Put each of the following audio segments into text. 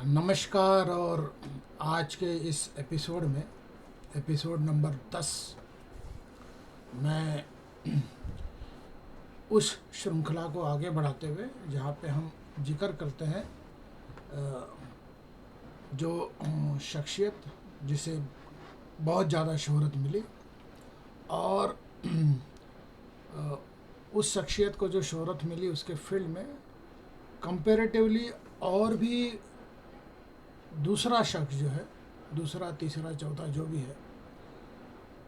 नमस्कार। और आज के इस एपिसोड में, एपिसोड नंबर 10, मैं उस श्रृंखला को आगे बढ़ाते हुए जहाँ पे हम जिक्र करते हैं जो शख्सियत जिसे बहुत ज़्यादा शोहरत मिली और उस शख्सियत को जो शोहरत मिली उसके फील्ड में कंपैरेटिवली और भी दूसरा शख्स जो है, दूसरा तीसरा चौथा जो भी है,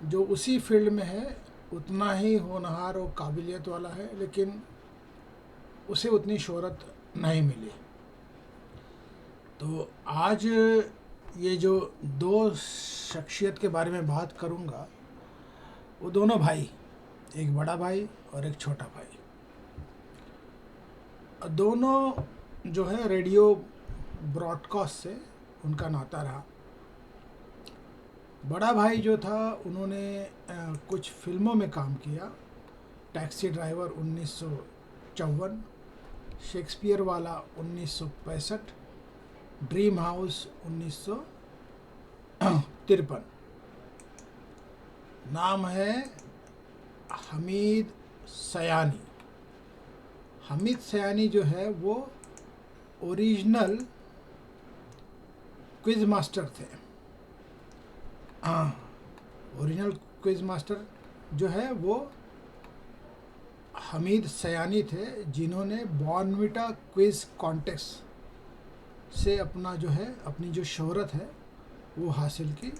जो उसी फील्ड में है, उतना ही होनहार और काबिलियत वाला है, लेकिन उसे उतनी शोहरत नहीं मिली। तो आज ये जो दो शख्सियत के बारे में बात करूँगा, वो दोनों भाई, एक बड़ा भाई और एक छोटा भाई, दोनों जो है रेडियो ब्रॉडकास्ट से उनका नाता रहा। बड़ा भाई जो था, उन्होंने कुछ फिल्मों में काम किया। टैक्सी ड्राइवर 1954, शेक्सपियर वाला 1965, ड्रीम हाउस 1953। नाम है हमीद सयानी। हमीद सयानी जो है वो ओरिजिनल क्विज मास्टर थे। ओरिजिनल क्विज मास्टर जो है वो हमीद सयानी थे, जिन्होंने बॉर्नविटा क्विज कॉन्टेस्ट से अपना जो है, अपनी जो शोहरत है वो हासिल की।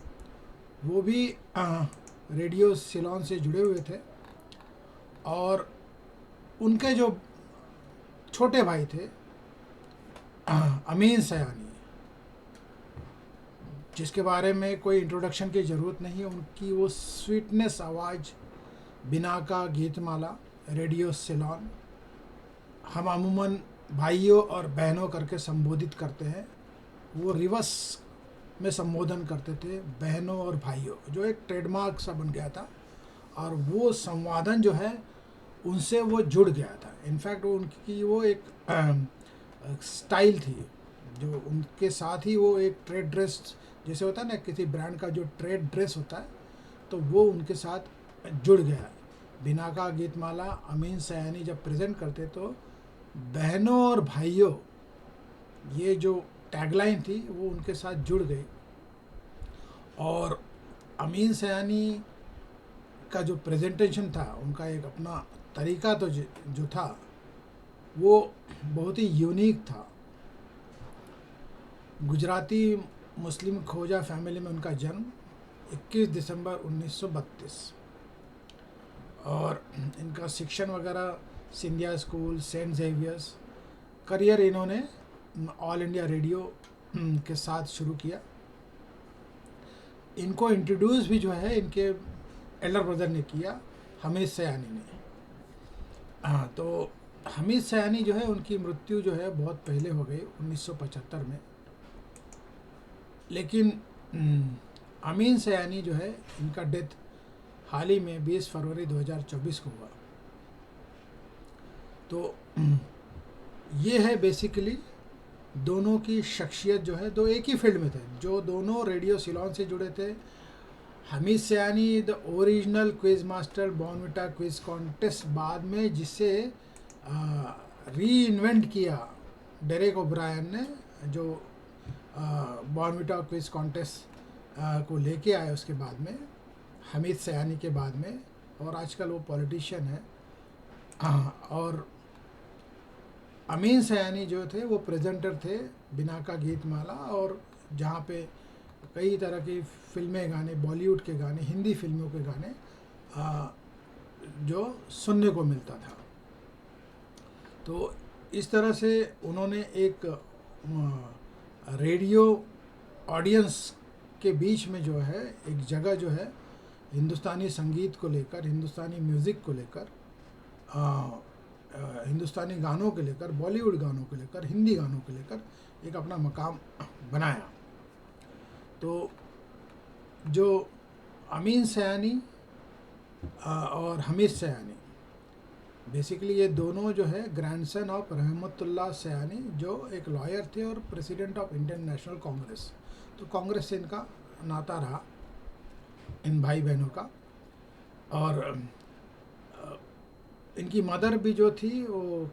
वो भी रेडियो सिलोन से जुड़े हुए थे। और उनके जो छोटे भाई थे अमीन सयानी, जिसके बारे में कोई इंट्रोडक्शन की ज़रूरत नहीं है। उनकी वो स्वीटनेस आवाज़, बिना का गीतमाला, रेडियो सिलोन, हम अमूमन भाइयों और बहनों करके संबोधित करते हैं, वो रिवर्स में संबोधन करते थे, बहनों और भाइयों, जो एक ट्रेडमार्क सा बन गया था। और वो संवादन जो है उनसे वो जुड़ गया था। इनफैक्ट वो उनकी वो एक स्टाइल थी, जो उनके साथ ही वो एक ट्रेड ड्रेस जैसे होता है ना, किसी ब्रांड का जो ट्रेड ड्रेस होता है, तो वो उनके साथ जुड़ गया। बिना का गीतमाला अमीन सयानी जब प्रेजेंट करते तो बहनों और भाइयों, ये जो टैगलाइन थी वो उनके साथ जुड़ गई। और अमीन सयानी का जो प्रेजेंटेशन था, उनका एक अपना तरीका तो जो था वो बहुत ही यूनिक था। गुजराती मुस्लिम खोजा फैमिली में उनका जन्म 21 दिसंबर 1932। और इनका शिक्षण वगैरह Scindia school, Saint Xavier's. Career इन्होंने ऑल इंडिया रेडियो के साथ शुरू किया। इनको इंट्रोड्यूस भी जो है इनके एल्डर ब्रदर ने किया, हमीद सयानी ने। तो हमीद सयानी जो है, उनकी मृत्यु जो है बहुत पहले हो गई, 1975 में। लेकिन अमीन सयानी जो है, इनका डेथ हाल ही में 20 फरवरी 2024 को हुआ। तो ये है बेसिकली दोनों की शख्सियत जो है, दो एक ही फील्ड में थे, जो दोनों रेडियो सिलोन से जुड़े थे। Hamid Sayani the original quiz master, Bournvita quiz contest, बाद में जिसे री इन्वेंट किया डेरेक ओब्रायन ने, जो बॉर्नविटा क्विज कॉन्टेस्ट को लेके आए उसके बाद में, हमीद सयानी के बाद में। और आजकल वो पॉलिटिशियन है। और अमीन सयानी जो थे वो प्रेजेंटर थे बिना का गीतमाला, और जहाँ पे कई तरह की फिल्में, गाने, बॉलीवुड के गाने, हिंदी फिल्मों के गाने जो सुनने को मिलता था। तो इस तरह से उन्होंने एक रेडियो ऑडियंस के बीच में जो है एक जगह जो है, हिंदुस्तानी संगीत को लेकर, हिंदुस्तानी म्यूज़िक को लेकर, हिंदुस्तानी गानों के लेकर, बॉलीवुड गानों के लेकर, हिंदी गानों के लेकर एक अपना मकाम बनाया। तो जो अमीन सयानी और हमीद सयानी, बेसिकली ये दोनों जो है ग्रैंडसन ऑफ रहमतुल्लाह सयानी, जो एक लॉयर थे और president of Indian national Congress. तो कांग्रेस से इनका नाता रहा, इन भाई बहनों का। और इनकी मदर भी जो थी वो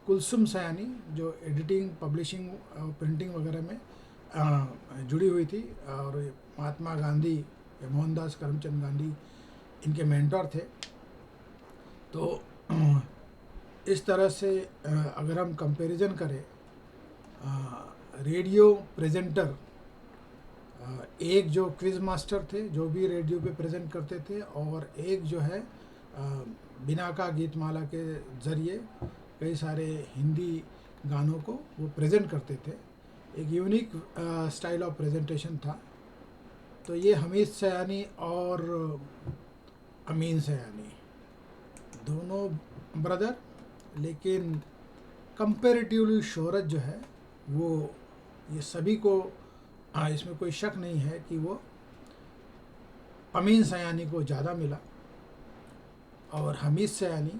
कुलसुम सयानी, जो एडिटिंग, पब्लिशिंग, प्रिंटिंग वगैरह में जुड़ी हुई थी। और महात्मा गांधी या मोहनदास करमचंद गांधी इनके मेंटर थे। तो इस तरह से अगर हम कंपैरिजन करें, रेडियो प्रेजेंटर, एक जो क्विज मास्टर थे जो भी रेडियो पे प्रेजेंट करते थे, और एक जो है बिना का गीतमाला के ज़रिए कई सारे हिंदी गानों को वो प्रेजेंट करते थे। एक यूनिक स्टाइल ऑफ प्रेजेंटेशन था। तो ये हमीद सयानी और अमीन सयानी दोनों ब्रदर, लेकिन कंपैरेटिवली शोहरत जो है वो ये सभी को, इसमें कोई शक नहीं है कि वो अमीन सयानी को ज़्यादा मिला और हमीद सयानी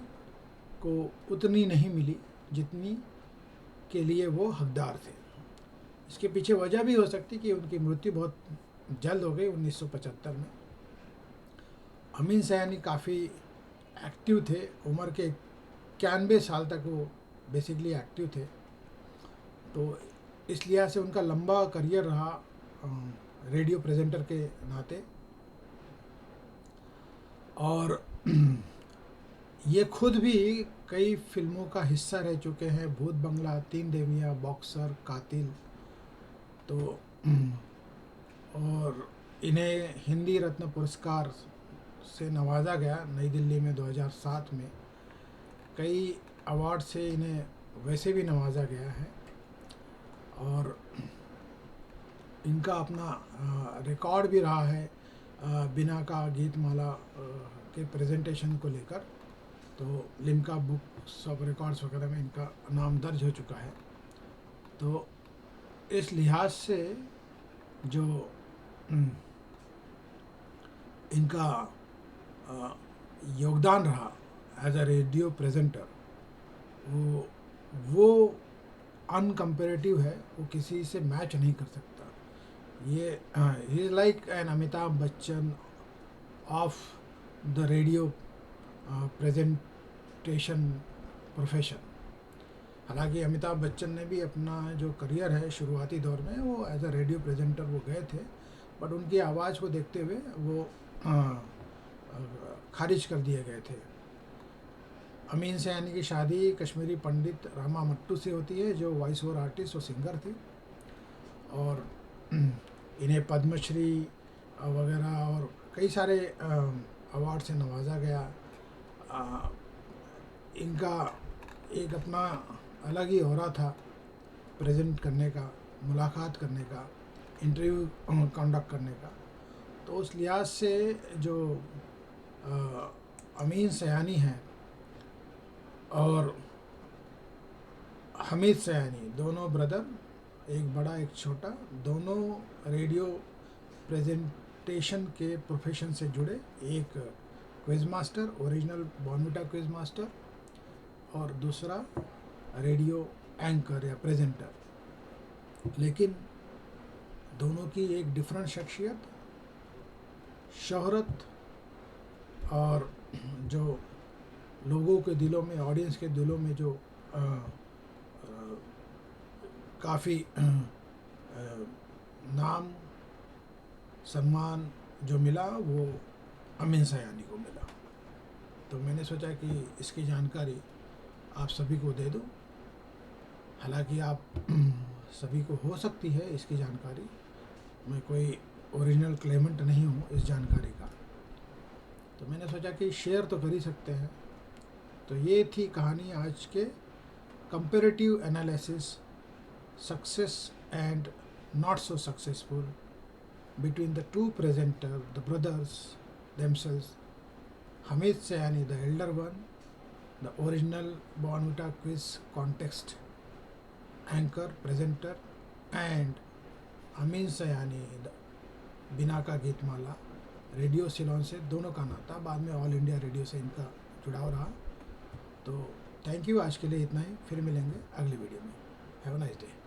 को उतनी नहीं मिली जितनी के लिए वो हकदार थे। इसके पीछे वजह भी हो सकती कि उनकी मृत्यु बहुत जल्द हो गई 1975 में। अमीन सयानी काफ़ी एक्टिव थे, उम्र के 91 साल तक वो बेसिकली एक्टिव थे। तो इस लिहाज से उनका लंबा करियर रहा रेडियो प्रेजेंटर के नाते। और ये खुद भी कई फिल्मों का हिस्सा रह चुके हैं, भूत बंगला, तीन देवियाँ, बॉक्सर, कातिल। तो और इन्हें हिंदी रत्न पुरस्कार से नवाजा गया नई दिल्ली में 2007 में। कई अवार्ड से इन्हें वैसे भी नवाजा गया है। और इनका अपना रिकॉर्ड भी रहा है बिना का गीतमाला के प्रेजेंटेशन को लेकर। तो लिम्का बुक्स ऑफ रिकॉर्ड्स वगैरह में इनका नाम दर्ज हो चुका है। तो इस लिहाज से जो इनका योगदान रहा एज अ रेडियो प्रेजेंटर, वो अनकम्पेरेटिव है, वो किसी से मैच नहीं कर सकता। ये he is like an Amitabh Bachchan of the radio presentation profession. हालांकि अमिताभ बच्चन ने भी अपना जो करियर है शुरुआती दौर में वो एज अ रेडियो प्रेजेंटर वो गए थे, बट उनकी आवाज़ को देखते हुए वो खारिज कर दिए गए थे। अमीन सयानी की शादी कश्मीरी पंडित रामा मट्टू से होती है, जो वॉइस ओवर आर्टिस्ट और सिंगर थी। और इन्हें पद्मश्री वगैरह और कई सारे अवार्ड से नवाजा गया। इनका एक अपना अलग ही ऑरा था प्रेजेंट करने का, मुलाकात करने का, इंटरव्यू कंडक्ट करने का। तो उस लिहाज से जो अमीन सयानी हैं और हमीद सयानी, दोनों ब्रदर, एक बड़ा एक छोटा, दोनों रेडियो प्रेजेंटेशन के प्रोफेशन से जुड़े। एक quiz master, original Bournvita quiz master, और दूसरा रेडियो एंकर या प्रेजेंटर। लेकिन दोनों की एक डिफरेंट शख्सियत, शोहरत, और जो लोगों के दिलों में, ऑडियंस के दिलों में जो काफ़ी नाम सम्मान जो मिला वो अमीन सयानी को मिला। तो मैंने सोचा कि इसकी जानकारी आप सभी को दे दूं। हालांकि आप सभी को हो सकती है इसकी जानकारी, मैं कोई ओरिजिनल क्लेमेंट नहीं हूँ इस जानकारी का, तो मैंने सोचा कि शेयर तो कर ही सकते हैं। तो ये थी कहानी आज के comparative analysis, success and not so successful between the two presenters, the brothers themselves, Hamid Sayani, the elder one, the original Bonvita quiz context anchor, presenter, and Amin Sayani, the बिना का गीतमाला, रेडियो सिलोन से दोनों का नाता, बाद में all India radio से इनका जुड़ाव रहा। तो थैंक यू, आज के लिए इतना ही, फिर मिलेंगे अगली वीडियो में। Have a nice day.